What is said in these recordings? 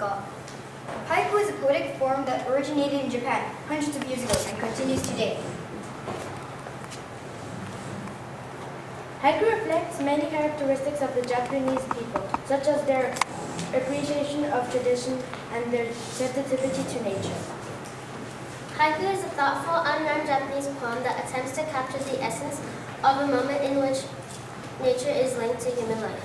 か? Haiku is a poetic form that originated in Japan hundreds of years ago and continues today. Haiku reflects many characteristics of the Japanese people, such as their appreciation of tradition and their sensitivity to nature. Haiku is a thoughtful, unrhymed Japanese poem that attempts to capture the essence of a moment in which nature is linked to human life.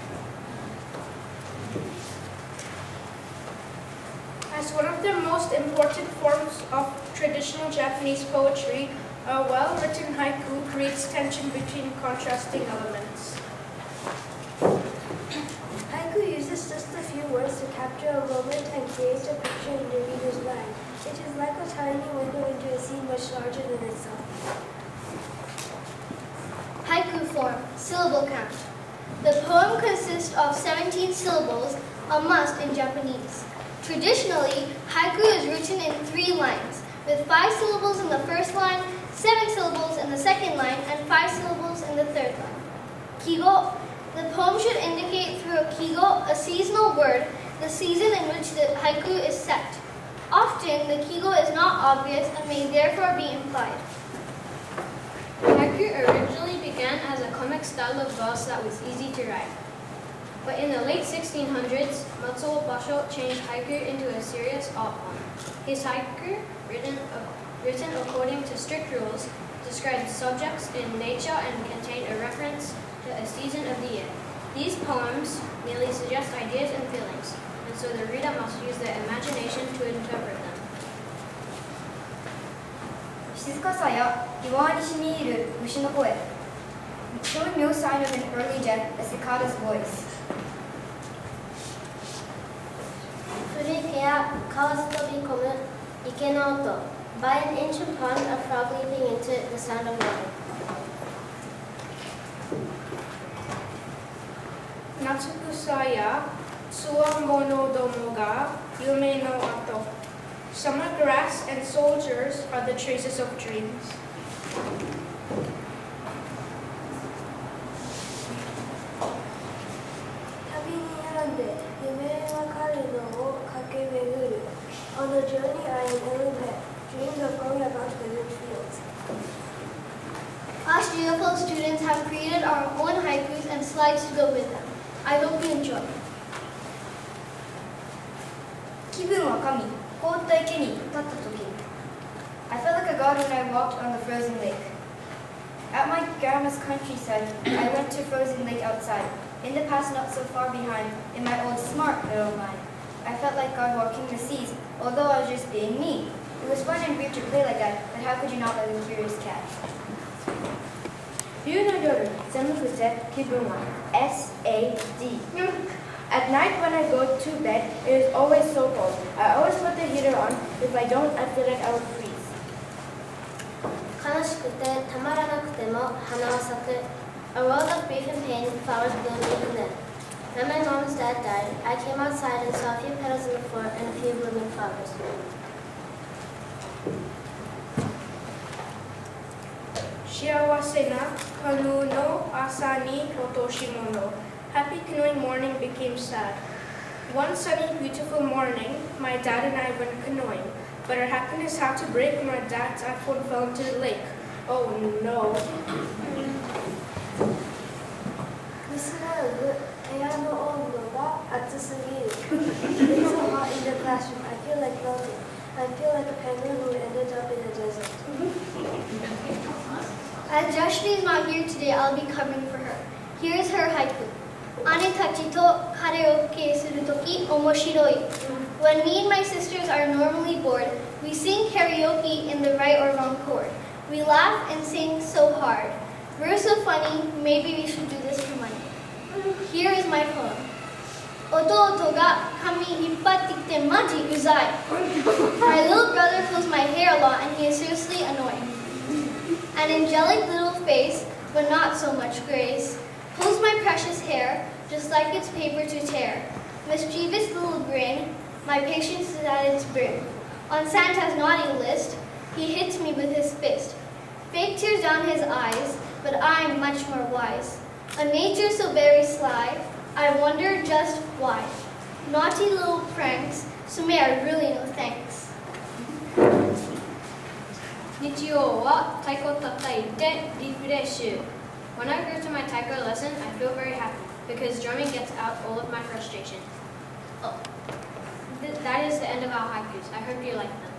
As one of the most important forms of traditional Japanese poetry, a well-written haiku creates tension between contrasting elements. Haiku uses just a few words to capture a moment and create a picture in the reader's mind. It is like a tiny window into a scene much larger than itself. Haiku form, syllable count. The poem consists of 17 syllables, a must in Japanese. Traditionally, haiku is written in 3 lines, with 5 syllables in the first line, 7 syllables in the second line, and 5 syllables in the third line. Kigo. The poem should indicate through a kigo, a seasonal word, the season in which the haiku is set. Often, the kigo is not obvious and may therefore be implied. Haiku originally began as a comic style of verse that was easy to write. But in the late 1600s, Matsuo Basho changed haiku into a serious art form. His haiku, written according to strict rules, describes subjects in nature and contain a reference to a season of the year. These poems merely suggest ideas and feelings, and so the reader must use their imagination to interpret them. 静かさや岩に染み入る虫の声 showing no sign of an early death, a cicada's voice. 古池や川ず飛び込む池の音 By an ancient pond, a frog leaping into the sound of water. Natsukusa ya tsuamono domo ga yume no ato. Summer grass and soldiers are the traces of dreams. On the journey I am ill met, dreams of going about the rich fields. Us UFO students have created our own haikus and slides to go with them. I hope you enjoy. 気分は神、凍った池に立った時 I felt like a god when I walked on the frozen lake. At my grandma's countryside, I went to frozen lake outside. In the past, not so far behind, in my old smart little mind. I felt like God walking the seas, although I was just being me. It was fun and weird to play like that, but how could you not like a curious cat? 冬の夜、寒くて気分は SAD. At night when I go to bed, it is always so cold. I always put the heater on. If I don't, I feel like I would freeze. 悲しくてたまらなくても花は咲く A world of grief and pain, flowers bloom even then. When my mom and dad died, I came outside and saw a few petals on the floor and a few blooming flowers. 幸せなカヌーの朝に落とし物 Happy canoeing morning became sad. One sunny, beautiful morning, my dad and I went canoeing, but our happiness had to break when my dad's iPhone fell into the lake. Oh no. ミスラウグ、部屋の温度が暑すぎる。It's so hot in the classroom. I feel like melting. I feel like a penguin who ended up in a desert. As Joshni is not here today, I'll be covering for her. Here is her haiku. Ane tachi to karaoke suru toki omoshiroi. When me and my sisters are normally bored, we sing karaoke in the right or wrong chord. We laugh and sing so hard. We're so funny, maybe we should do this for money. Here is my poem. Ototo ga kami hippatte kite maji uzai. My little brother pulls my hair a lot and he is seriously annoying. An angelic little face, but not so much grace, pulls my precious hair, just like it's paper to tear. Mischievous little grin, my patience is at its brim. On Santa's naughty list, he hits me with his fist. Fake tears down his eyes, but I'm much more wise. A nature so very sly, I wonder just why. Naughty little pranks, Sumire, really no thanks. 日曜は太鼓を叩いてリフレッシュ。When I go to my taiko lesson, I feel very happy because drumming gets out all of my frustration. Oh, that is the end of our haikus. I hope you like them.